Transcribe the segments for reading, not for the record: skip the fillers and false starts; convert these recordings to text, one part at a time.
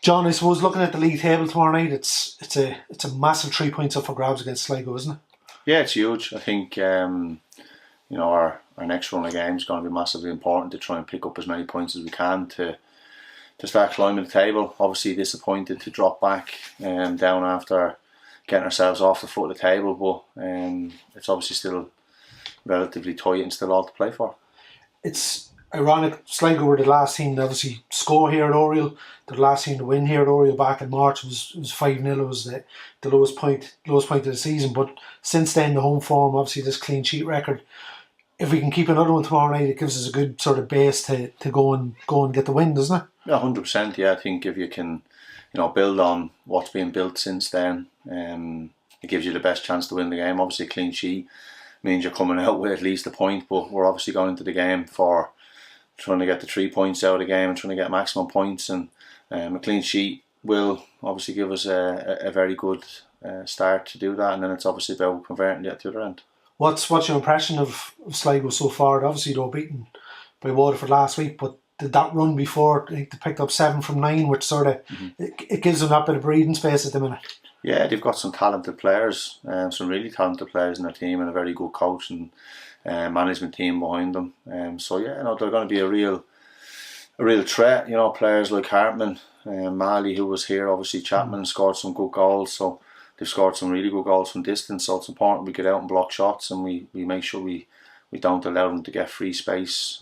John, I suppose looking at the league table tomorrow night, it's a massive 3 points up for grabs against Sligo, isn't it? Yeah, it's huge. I think our next run of games is going to be massively important to try and pick up as many points as we can to start climbing the table. Obviously disappointed to drop back down after getting ourselves off the foot of the table, but it's obviously still relatively tight and still all to play for. It's ironic, Sligo were the last team to obviously score here at Oriel. The last team to win here at Oriel back in March was 5-0. It was the lowest point of the season. But since then, the home form, obviously this clean sheet record, if we can keep another one tomorrow night, it gives us a good sort of base to go and get the win, doesn't it? Yeah, 100%. Yeah, I think if you can, build on what's been built since then, it gives you the best chance to win the game. Obviously, a clean sheet means you're coming out with at least a point, but we're obviously going into the game for trying to get the 3 points out of the game and trying to get maximum points, and a clean sheet will obviously give us a very good start to do that, and then it's obviously about converting it at the other end. What's your impression of Sligo so far? Obviously they were beaten by Waterford last week, but did that run before, I think they picked up 7 from 9, which sort of it gives them that bit of breathing space at the minute. Yeah, they've got some talented players, some really talented players in their team, and a very good coach and management team behind them. So yeah, they're going to be a real threat. Players like Hartman, Mali, who was here, obviously Chapman scored some good goals. So they've scored some really good goals from distance. So it's important we get out and block shots, and we make sure we don't allow them to get free space.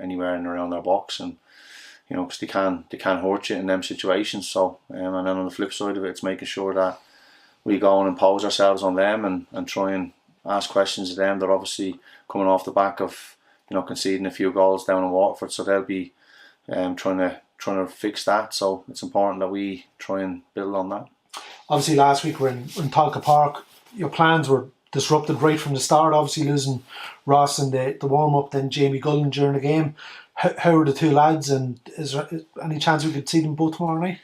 Anywhere in around their box, and because they can hurt you in them situations. So and then on the flip side of it, it's making sure that we go and impose ourselves on them and try and ask questions of them. They're obviously coming off the back of conceding a few goals down in Waterford, so they'll be trying to fix that. So it's important that we try and build on that. Obviously, last week we're in Dundalk Park. Your plans were disrupted right from the start. Obviously, losing Ross in the warm up, then Jamie Gullen during the game. How are the two lads, and is there any chance we could see them both tomorrow night?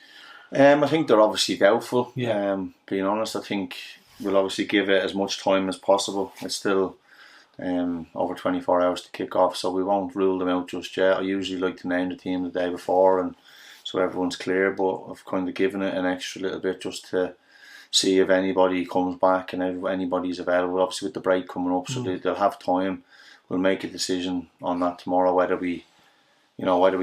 I think they're obviously doubtful. Yeah. Being honest, I think we'll obviously give it as much time as possible. It's still over 24 hours to kick off, so we won't rule them out just yet. I usually like to name the team the day before, and so everyone's clear, but I've kind of given it an extra little bit just to see if anybody comes back and if anybody's available. Obviously with the break coming up, so they'll have time. We'll make a decision on that tomorrow, whether we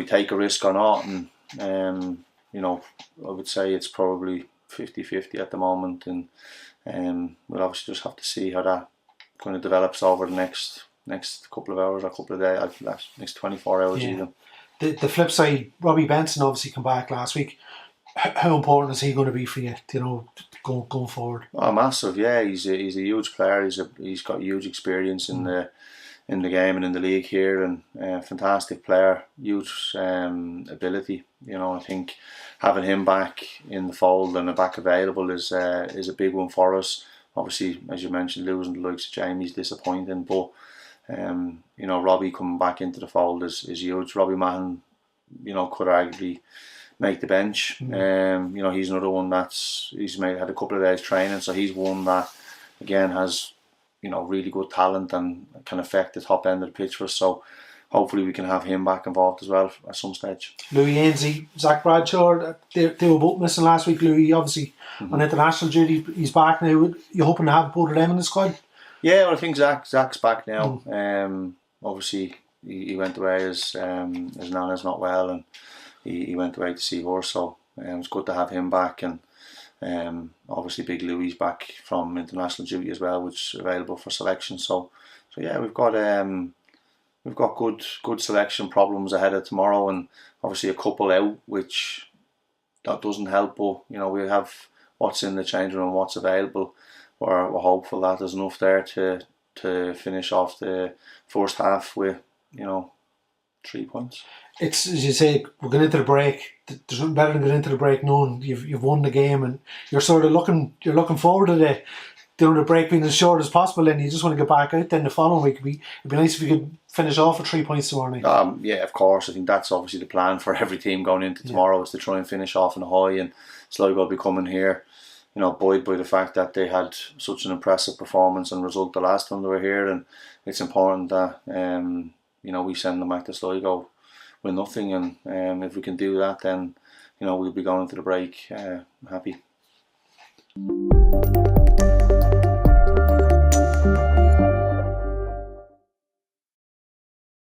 take a risk or not, and I would say it's probably 50-50 at the moment, and we'll obviously just have to see how that kind of develops over the next couple of hours or couple of days, next 24 hours even. The flip side, Robbie Benson obviously came back last week. How important is he going to be for you, going forward? Oh, massive! Yeah, he's a huge player. He's got huge experience in the game and in the league here, and fantastic player, huge ability. I think having him back in the fold and back available is a big one for us. Obviously, as you mentioned, losing the likes of Jamie's disappointing, but Robbie coming back into the fold is huge. Robbie Mahon, could arguably make the bench. He's another one he's had a couple of days training, so he's one that again has really good talent and can affect the top end of the pitch for us. So hopefully we can have him back involved as well at some stage. Louis Ainsley, Zach Bradshaw, they were both missing last week. Louis obviously on international duty, he's back now. You hoping to have both of them in the squad? Yeah, well, I think Zach's back now. Obviously he went away as Nana's not well, and he went away to see her, so it's good to have him back. And obviously Big Louis back from international duty as well, which is available for selection. So yeah, we've got good selection problems ahead of tomorrow, and obviously a couple out, which that doesn't help. But we have what's in the changing room, what's available. We're hopeful that there's enough there to finish off the first half with 3 points. It's, as you say, we're going into the break. There's nothing better than going into the break knowing you've won the game, and you're sort of looking forward to the break being as short as possible, and you just want to get back out then the following week. It'd be nice if we could finish off with 3 points tomorrow night. Yeah, of course. I think that's obviously the plan for every team going into tomorrow, is to try and finish off on a high, and Sligo will be coming here buoyed by the fact that they had such an impressive performance and result the last time they were here, and it's important that we send them back to Sligo with nothing, and if we can do that, then we'll be going into the break happy.